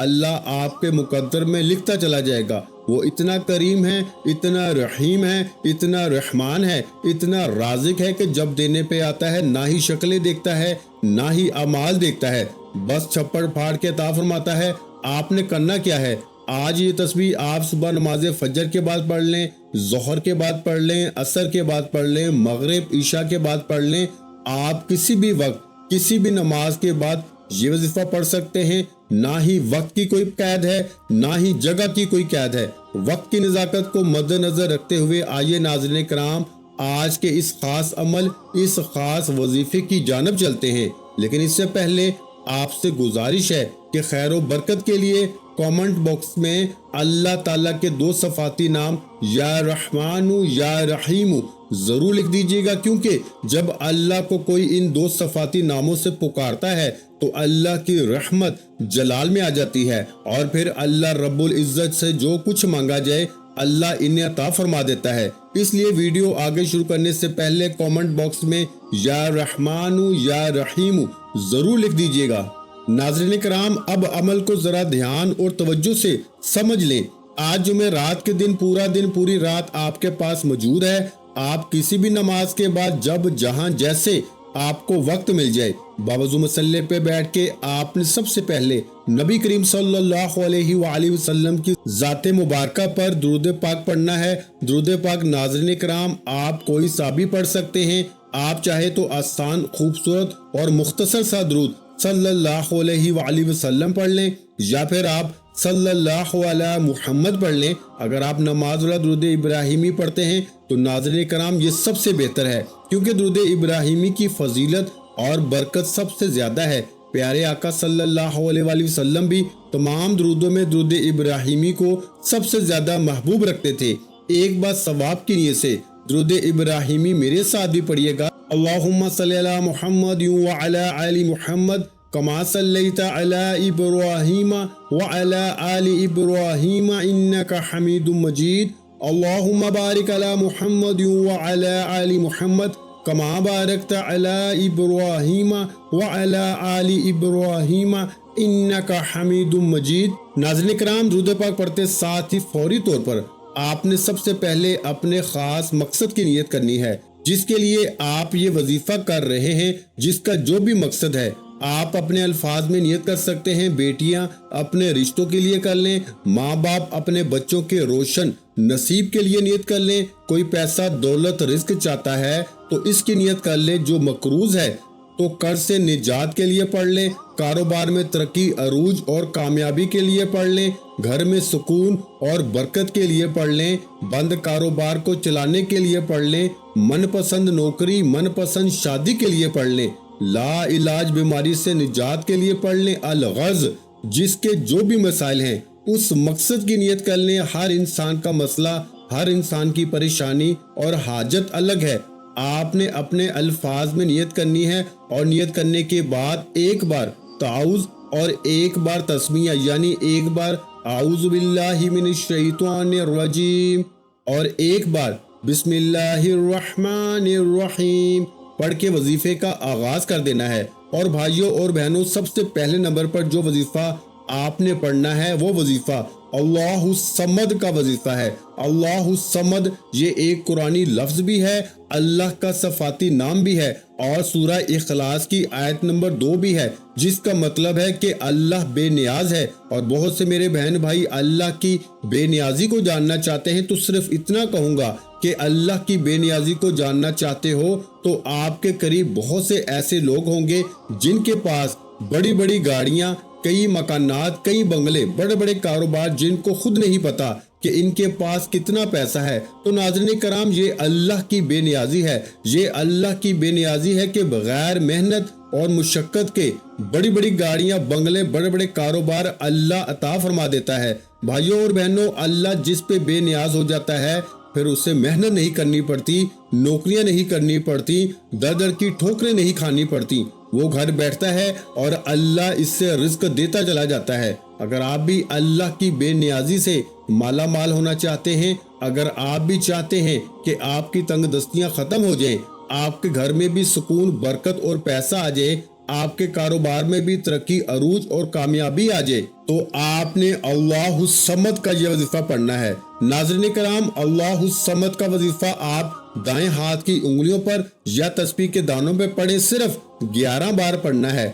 اللہ آپ کے مقدر میں لکھتا چلا جائے گا۔ وہ اتنا کریم ہے، اتنا رحیم ہے، اتنا رحمان ہے، اتنا رازق ہے کہ جب دینے پہ آتا ہے نہ ہی شکلیں دیکھتا ہے نہ ہی اعمال دیکھتا ہے، بس چھپڑ پھاڑ کے عطا فرماتا ہے۔ آپ نے کرنا کیا ہے؟ آج یہ تسبیح آپ صبح نماز فجر کے بعد پڑھ لیں، ظہر کے بعد پڑھ لیں، عصر کے بعد پڑھ لیں، مغرب عشاء کے بعد پڑھ لیں۔ آپ کسی بھی وقت کسی بھی نماز کے بعد یہ وظیفہ پڑھ سکتے ہیں۔ نہ ہی وقت کی کوئی قید ہے نہ ہی جگہ کی کوئی قید ہے۔ وقت کی نزاکت کو مد نظر رکھتے ہوئے آئیے ناظرین کرام آج کے اس خاص عمل، اس خاص وظیفے کی جانب چلتے ہیں۔ لیکن اس سے پہلے آپ سے گزارش ہے کہ خیر و برکت کے لیے کامنٹ باکس میں اللہ تعالیٰ کے 2 صفاتی نام یا رحمان یا رحیم ضرور لکھ دیجیے گا، کیونکہ جب اللہ کو کوئی ان 2 صفاتی ناموں سے پکارتا ہے تو اللہ کی رحمت جلال میں آ جاتی ہے، اور پھر اللہ رب العزت سے جو کچھ مانگا جائے اللہ انہیں عطا فرما دیتا ہے۔ اس لیے ویڈیو آگے شروع کرنے سے پہلے کامنٹ باکس میں یا رحمان یا رحیم ضرور لکھ دیجیے گا۔ ناظرین کرام اب عمل کو ذرا دھیان اور توجہ سے سمجھ لیں۔ آج جمعرات کے دن پورا دن پوری رات آپ کے پاس موجود ہے۔ آپ کسی بھی نماز کے بعد جب جہاں جیسے آپ کو وقت مل جائے باوضو مصلی پہ بیٹھ کے آپ نے سب سے پہلے نبی کریم صلی اللہ علیہ وآلہ وسلم کی ذات مبارکہ پر درود پاک پڑھنا ہے۔ درود پاک ناظرین کرام آپ کوئی سا بھی پڑھ سکتے ہیں۔ آپ چاہے تو آسان، خوبصورت اور مختصر سا درود صلی اللہ علیہ وآلہ وسلم پڑھ لیں، یا پھر آپ صلی اللہ علیہ محمد پڑھ لیں۔ اگر آپ نماز والا درود ابراہیمی پڑھتے ہیں تو ناظرین کرام یہ سب سے بہتر ہے، کیونکہ درود ابراہیمی کی فضیلت اور برکت سب سے زیادہ ہے۔ پیارے آقا صلی اللہ علیہ وآلہ وسلم بھی تمام درودوں میں درود ابراہیمی کو سب سے زیادہ محبوب رکھتے تھے۔ ایک بات ثواب کی نیت سے درود ابراہیمی میرے ساتھ بھی پڑھیے گا۔ اللہم صلی علی محمد وعلی آل محمد کما صلیت علی ابراہیم وعلی آل ابراہیم انک حمید مجید۔ اللہم بارک علی محمد وعلی آل محمد کما بارکت علی ابراہیم وعلی آل ابراہیم انک حمید مجید۔ ناظرین کرام درود پاک پڑھتے ساتھ ہی فوری طور پر آپ نے سب سے پہلے اپنے خاص مقصد کی نیت کرنی ہے، جس کے لیے آپ یہ وظیفہ کر رہے ہیں، جس کا جو بھی مقصد ہے آپ اپنے الفاظ میں نیت کر سکتے ہیں۔ بیٹیاں اپنے رشتوں کے لیے کر لیں، ماں باپ اپنے بچوں کے روشن نصیب کے لیے نیت کر لیں، کوئی پیسہ دولت رزق چاہتا ہے تو اس کی نیت کر لیں، جو مقروض ہے تو قرض سے نجات کے لیے پڑھ لیں، کاروبار میں ترقی عروج اور کامیابی کے لیے پڑھ لیں، گھر میں سکون اور برکت کے لیے پڑھ لیں، بند کاروبار کو چلانے کے لیے پڑھ لیں، من پسند نوکری من پسند شادی کے لیے پڑھ لیں، لا علاج بیماری سے نجات کے لیے پڑھ لیں، الغرض جس کے جو بھی مسائل ہیں اس مقصد کی نیت کر لیں۔ ہر انسان کا مسئلہ، ہر انسان کی پریشانی اور حاجت الگ ہے۔ آپ نے اپنے الفاظ میں نیت کرنی ہے، اور نیت کرنے کے بعد ایک بار تعوذ اور ایک بار تسمیہ، یعنی ایک بار اعوذ باللہ من الشیطان الرجیم اور ایک بار بسم اللہ الرحمن الرحیم پڑھ کے وظیفے کا آغاز کر دینا ہے۔ اور بھائیوں اور بہنوں، سب سے پہلے نمبر پر جو وظیفہ آپ نے پڑھنا ہے وہ وظیفہ اللہ الصمد کا وظیفہ ہے۔ اللہ الصمد یہ ایک قرآنی لفظ بھی ہے، اللہ کا صفاتی نام بھی ہے، اور سورہ اخلاص کی آیت نمبر 2 بھی ہے، جس کا مطلب ہے کہ اللہ بے نیاز ہے۔ اور بہت سے میرے بہن بھائی اللہ کی بے نیازی کو جاننا چاہتے ہیں، تو صرف اتنا کہوں گا کہ اللہ کی بے نیازی کو جاننا چاہتے ہو تو آپ کے قریب بہت سے ایسے لوگ ہوں گے جن کے پاس بڑی بڑی گاڑیاں، کئی مکانات، کئی بنگلے، بڑے بڑے کاروبار، جن کو خود نہیں پتا کہ ان کے پاس کتنا پیسہ ہے۔ تو ناظرین کرام یہ اللہ کی بے نیازی ہے، یہ اللہ کی بے نیازی ہے کہ بغیر محنت اور مشقت کے بڑی بڑی گاڑیاں، بنگلے، بڑے بڑے کاروبار اللہ عطا فرما دیتا ہے۔ بھائیوں اور بہنوں، اللہ جس پہ بے نیاز ہو جاتا ہے پھر اسے محنت نہیں کرنی پڑتی، نوکریاں نہیں کرنی پڑتی، در در کی ٹھوکریں نہیں کھانی پڑتی، وہ گھر بیٹھتا ہے اور اللہ اس سے رزق دیتا چلا جاتا ہے۔ اگر آپ بھی اللہ کی بے نیازی سے مالا مال ہونا چاہتے ہیں، اگر آپ بھی چاہتے ہیں کہ آپ کی تنگ دستیاں ختم ہو جائیں، آپ کے گھر میں بھی سکون، برکت اور پیسہ آ جائے، آپ کے کاروبار میں بھی ترقی عروج اور کامیابی آ جائے تو آپ نے اللہ الصمد کا یہ وظیفہ پڑھنا ہے۔ ناظرین کرام، اللہ الصمد کا وظیفہ آپ دائیں ہاتھ کی انگلیوں پر یا تسبیح کے دانوں پہ پڑھے صرف 11 بار پڑھنا ہے۔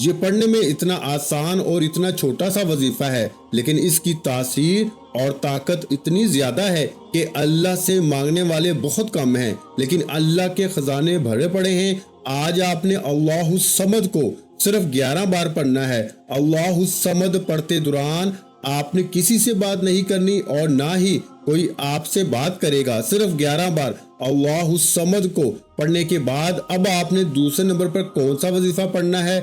یہ پڑھنے میں اتنا آسان اور اتنا چھوٹا سا وظیفہ ہے، لیکن اس کی تاثیر اور طاقت اتنی زیادہ ہے کہ اللہ سے مانگنے والے بہت کم ہیں، لیکن اللہ کے خزانے بھرے پڑے ہیں۔ آج آپ نے اللہ الصمد کو صرف 11 بار پڑھنا ہے۔ اللہ الصمد پڑھتے دوران آپ نے کسی سے بات نہیں کرنی اور نہ ہی کوئی آپ سے بات کرے گا۔ صرف 11 بار اللہ الصمد کو پڑھنے کے بعد اب آپ نے دوسرے نمبر پر کون سا وظیفہ پڑھنا ہے؟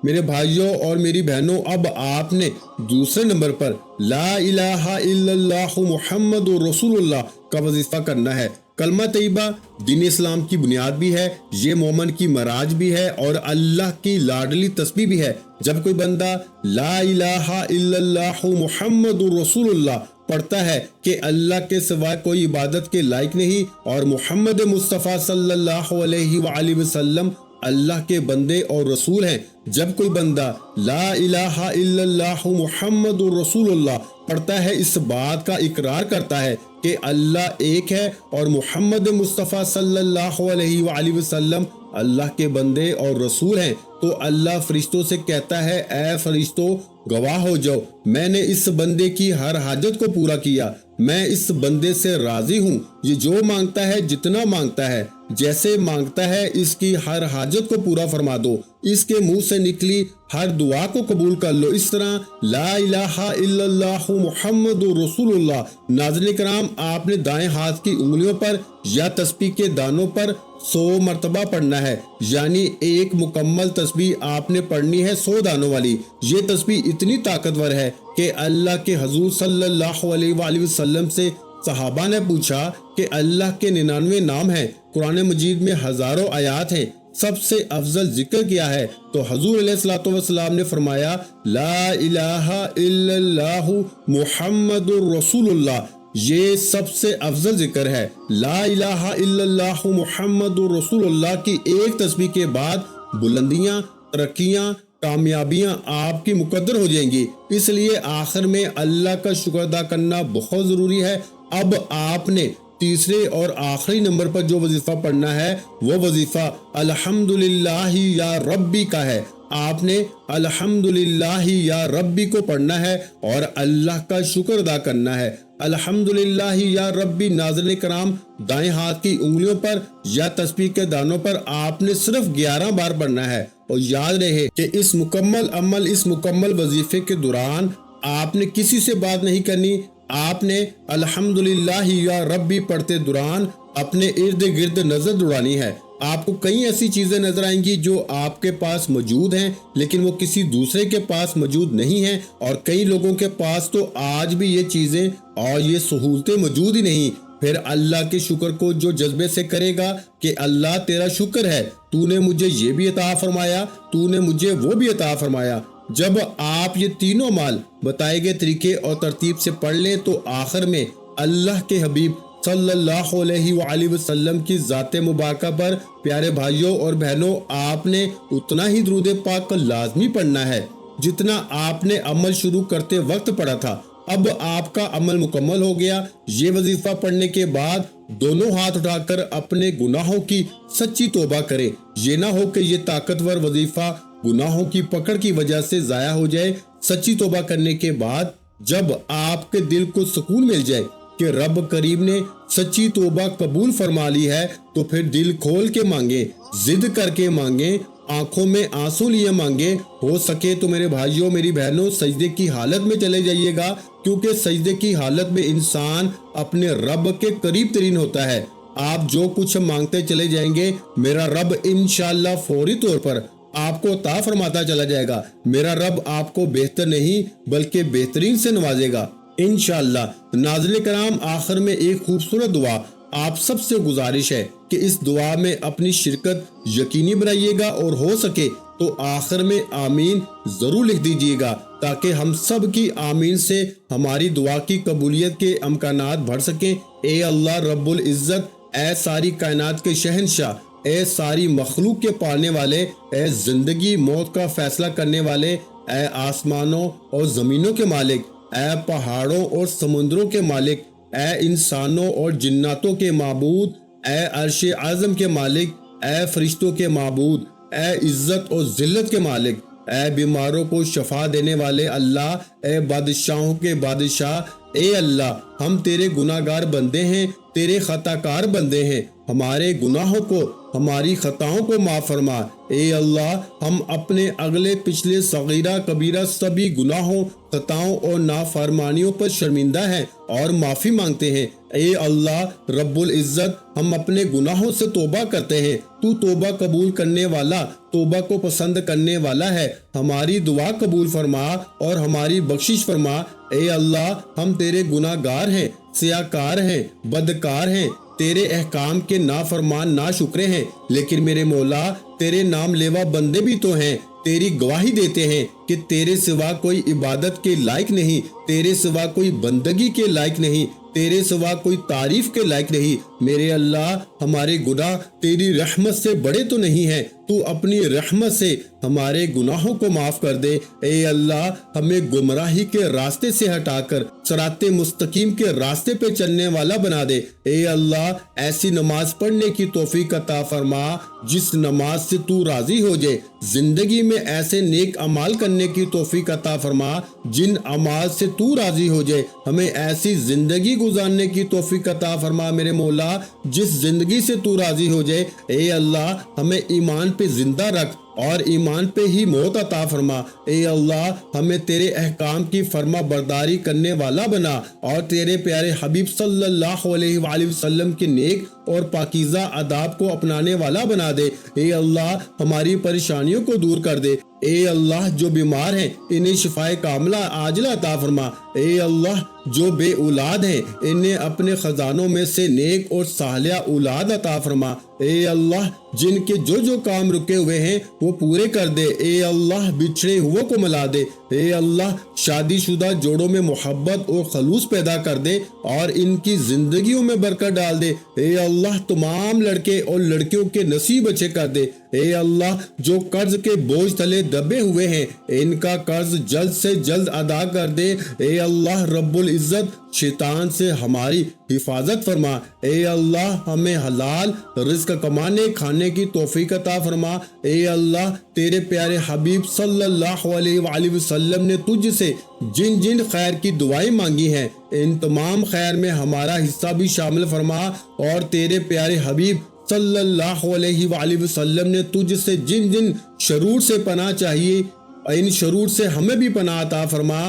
میرے بھائیوں اور میری بہنوں، اب آپ نے دوسرے نمبر پر لا الہ الا اللہ محمد رسول اللہ کا وظیفہ کرنا ہے۔ کلمہ طیبہ دین اسلام کی بنیاد بھی ہے، یہ مومن کی معراج بھی ہے اور اللہ کی لاڈلی تسبیح بھی ہے۔ جب کوئی بندہ لا الہ الا اللہ محمد رسول اللہ پڑھتا ہے کہ اللہ کے سوا کوئی عبادت کے لائق نہیں اور محمد مصطفیٰ صلی اللہ علیہ وآلہ وسلم اللہ کے بندے اور رسول ہیں، جب کوئی بندہ لا الہ الا اللہ محمد رسول اللہ پڑھتا ہے، اس بات کا اقرار کرتا ہے کہ اللہ ایک ہے اور محمد مصطفیٰ صلی اللہ علیہ وآلہ وسلم اللہ کے بندے اور رسول ہیں، تو اللہ فرشتوں سے کہتا ہے، اے فرشتوں گواہ ہو جاؤ، میں نے اس بندے کی ہر حاجت کو پورا کیا، میں اس بندے سے راضی ہوں، یہ جو مانگتا ہے، جتنا مانگتا ہے، جیسے مانگتا ہے، اس کی ہر حاجت کو پورا فرما دو، اس کے منہ سے نکلی ہر دعا کو قبول کر لو۔ اس طرح لا الہ الا اللہ محمد رسول اللہ۔ ناظرین کرام، آپ نے دائیں ہاتھ کی انگلیوں پر یا تسبیح کے دانوں پر 100 مرتبہ پڑھنا ہے، یعنی ایک مکمل تسبیح آپ نے پڑھنی ہے 100 دانوں والی۔ یہ تسبیح اتنی طاقتور ہے کہ اللہ کے حضور صلی اللہ علیہ وآلہ وسلم سے صحابہ نے پوچھا کہ اللہ کے 99 نام ہیں، قرآن مجید میں ہزاروں آیات ہیں، سب سے افضل ذکر کیا ہے؟ تو حضور علیہ الصلوۃ والسلام نے فرمایا لا الہ الا اللہ محمد رسول اللہ، یہ سب سے افضل ذکر ہے۔ لا الہ الا اللہ محمد رسول اللہ کی ایک تسبیح کے بعد بلندیاں، ترقیاں، کامیابیاں آپ کی مقدر ہو جائیں گی۔ اس لیے آخر میں اللہ کا شکر ادا کرنا بہت ضروری ہے۔ اب آپ نے تیسرے اور آخری نمبر پر جو وظیفہ پڑھنا ہے وہ وظیفہ الحمدللہ یا ربی کا ہے۔ آپ نے الحمدللہ یا ربی کو پڑھنا ہے اور اللہ کا شکر ادا کرنا ہے۔ الحمدللہ یا ربی، ناظرین کرام، دائیں ہاتھ کی انگلیوں پر یا تسبیح کے دانوں پر آپ نے صرف 11 بار پڑھنا ہے، اور یاد رہے کہ اس مکمل وظیفے کے دوران آپ نے کسی سے بات نہیں کرنی۔ آپ نے الحمدللہ یا ربی پڑھتے دوران اپنے ارد گرد نظر دوڑانی ہے۔ آپ کو کئی ایسی چیزیں نظر آئیں گی جو آپ کے پاس موجود ہیں لیکن وہ کسی دوسرے کے پاس موجود نہیں ہیں، اور کئی لوگوں کے پاس تو آج بھی یہ چیزیں اور یہ سہولتیں موجود ہی نہیں۔ پھر اللہ کے شکر کو جو جذبے سے کرے گا کہ اللہ تیرا شکر ہے، تو نے مجھے یہ بھی عطا فرمایا، تو نے مجھے وہ بھی عطا فرمایا۔ جب آپ یہ تینوں مال بتائے گئے طریقے اور ترتیب سے پڑھ لیں تو آخر میں اللہ کے حبیب صلی اللہ علیہ وآلہ وسلم کی ذات مبارکہ پر پیارے بھائیوں اور بہنوں آپ نے اتنا ہی درود پاک کا لازمی پڑھنا ہے جتنا آپ نے عمل شروع کرتے وقت پڑھا تھا۔ اب آپ کا عمل مکمل ہو گیا۔ یہ وظیفہ پڑھنے کے بعد دونوں ہاتھ اٹھا کر اپنے گناہوں کی سچی توبہ کرے۔ یہ نہ ہو کہ یہ طاقتور وظیفہ گناہوں کی پکڑ کی وجہ سے ضائع ہو جائے۔ سچی توبہ کرنے کے بعد جب آپ کے دل کو سکون مل جائے کہ رب کریم نے سچی توبہ قبول فرما لی ہے، تو پھر دل کھول کے مانگیں، ضد کر کے مانگیں، آنکھوں میں آنسو لیے مانگیں۔ ہو سکے تو میرے بھائیوں میری بہنوں سجدے کی حالت میں چلے جائیے گا، کیونکہ سجدے کی حالت میں انسان اپنے رب کے قریب ترین ہوتا ہے۔ آپ جو کچھ مانگتے چلے جائیں گے میرا رب انشاءاللہ فوری طور پر آپ کو عطا فرماتا چلا جائے گا۔ میرا رب آپ کو بہتر نہیں بلکہ بہترین سے نوازے گا انشاءاللہ۔ ناظرین کرام، آخر میں ایک خوبصورت دعا آپ سب سے گزارش ہے کہ اس دعا میں اپنی شرکت یقینی بنائیے گا، اور ہو سکے تو آخر میں آمین ضرور لکھ دیجیے گا تاکہ ہم سب کی آمین سے ہماری دعا کی قبولیت کے امکانات بڑھ سکیں۔ اے اللہ رب العزت، اے ساری کائنات کے شہنشاہ، اے ساری مخلوق کے پالنے والے، اے زندگی موت کا فیصلہ کرنے والے، اے آسمانوں اور زمینوں کے مالک، اے پہاڑوں اور سمندروں کے مالک، اے انسانوں اور جناتوں کے معبود، اے عرش اعظم کے مالک، اے فرشتوں کے معبود، اے عزت اور ذلت کے مالک، اے بیماروں کو شفا دینے والے اللہ، اے بادشاہوں کے بادشاہ، اے اللہ ہم تیرے گناہ گار بندے ہیں، تیرے خطا کار بندے ہیں، ہمارے گناہوں کو، ہماری خطاؤں کو معاف فرما۔ اے اللہ ہم اپنے اگلے پچھلے صغیرہ کبیرہ سبھی گناہوں، خطاؤں اور نافرمانیوں پر شرمندہ ہیں اور معافی مانگتے ہیں۔ اے اللہ رب العزت ہم اپنے گناہوں سے توبہ کرتے ہیں، تو توبہ قبول کرنے والا، توبہ کو پسند کرنے والا ہے۔ ہماری دعا قبول فرما اور ہماری بخشش فرما۔ اے اللہ ہم تیرے گناہ گار ہیں، سیاکار ہیں، بدکار ہیں، تیرے احکام کے نافرمان ناشکرے ہیں، لیکن میرے مولا تیرے نام لیوا بندے بھی تو ہیں، تیری گواہی دیتے ہیں کہ تیرے سوا کوئی عبادت کے لائق نہیں، تیرے سوا کوئی بندگی کے لائق نہیں، تیرے سوا کوئی تعریف کے لائق نہیں۔ میرے اللہ ہمارے گناہ تیری رحمت سے بڑے تو نہیں ہیں، تو اپنی رحمت سے ہمارے گناہوں کو معاف کر دے۔ اے اللہ ہمیں گمراہی کے راستے سے ہٹا کر صراط مستقیم کے راستے پہ چلنے والا بنا دے۔ اے اللہ ایسی نماز پڑھنے کی توفیق عطا فرما جس نماز سے تو راضی ہو جائے، زندگی میں ایسے نیک اعمال کرنے کی توفیق عطا فرما جن اعمال سے تو راضی ہو جائے، ہمیں ایسی زندگی گزارنے کی توفیق عطا فرما میرے مولا جس زندگی سے تو راضی ہو جائے۔ اے اللہ ہمیں ایمان پہ زندہ رکھ اور ایمان پہ ہی موت عطا فرما۔ اے اللہ ہمیں تیرے احکام کی فرما برداری کرنے والا بنا اور تیرے پیارے حبیب صلی اللہ علیہ وآلہ وسلم کے نیک اور پاکیزہ آداب کو اپنانے والا بنا دے۔ اے اللہ ہماری پریشانیوں کو دور کر دے۔ اے اللہ جو بیمار ہیں انہیں شفائے کاملہ عاجلہ عطا فرما۔ اے اللہ جو بے اولاد ہیں انہیں اپنے خزانوں میں سے نیک اور صالحہ اولاد عطا فرما۔ اے اللہ جن کے جو کام رکے ہوئے ہیں وہ پورے کر دے۔ اے اللہ بچھڑے ہوئے کو ملا دے۔ اے اللہ شادی شدہ جوڑوں میں محبت اور خلوص پیدا کر دے اور ان کی زندگیوں میں برکت ڈال دے۔ اے اللہ تمام لڑکے اور لڑکیوں کے نصیب اچھے کر دے۔ اے اللہ جو قرض کے بوجھ تلے دبے ہوئے ہیں ان کا قرض جلد سے جلد ادا کر دے۔ اے اللہ رب العزت شیطان سے ہماری حفاظت فرما۔ اے اللہ ہمیں حلال رزق کمانے کھانے کی توفیق عطا فرما۔ اے اللہ تیرے پیارے حبیب صلی اللہ علیہ وآلہ وسلم نے تجھ سے جن جن خیر کی دعائیں مانگی ہیں ان تمام خیر میں ہمارا حصہ بھی شامل فرما، اور تیرے پیارے حبیب صلی اللہ علیہ وآلہ وسلم نے تجھ سے جن جن شرور سے پناہ چاہیے ان شرور سے ہمیں بھی پناہ عطا فرما۔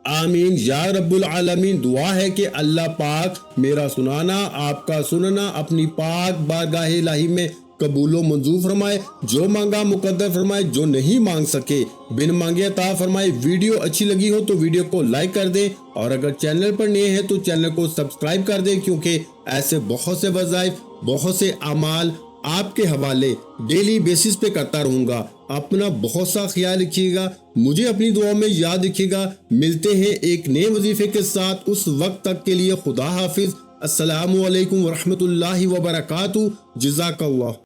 آمین یا رب العالمین۔ دعا ہے کہ اللہ پاک میرا سنانا آپ کا سننا اپنی پاک بارگاہ الہی میں قبول و منظور فرمائے، جو مانگا مقدر فرمائے، جو نہیں مانگ سکے بن مانگے عطا فرمائے۔ ویڈیو اچھی لگی ہو تو ویڈیو کو لائک کر دیں، اور اگر چینل پر نئے ہیں تو چینل کو سبسکرائب کر دیں، کیونکہ ایسے بہت سے وظائف، بہت سے اعمال آپ کے حوالے ڈیلی بیسس پہ کرتا رہوں گا۔ اپنا بہت سا خیال رکھیے گا، مجھے اپنی دعاؤں میں یاد رکھیے گا۔ ملتے ہیں ایک نئے وظیفے کے ساتھ، اس وقت تک کے لیے خدا حافظ۔ السلام علیکم ورحمۃ اللہ وبرکاتہ۔ جزاک اللہ۔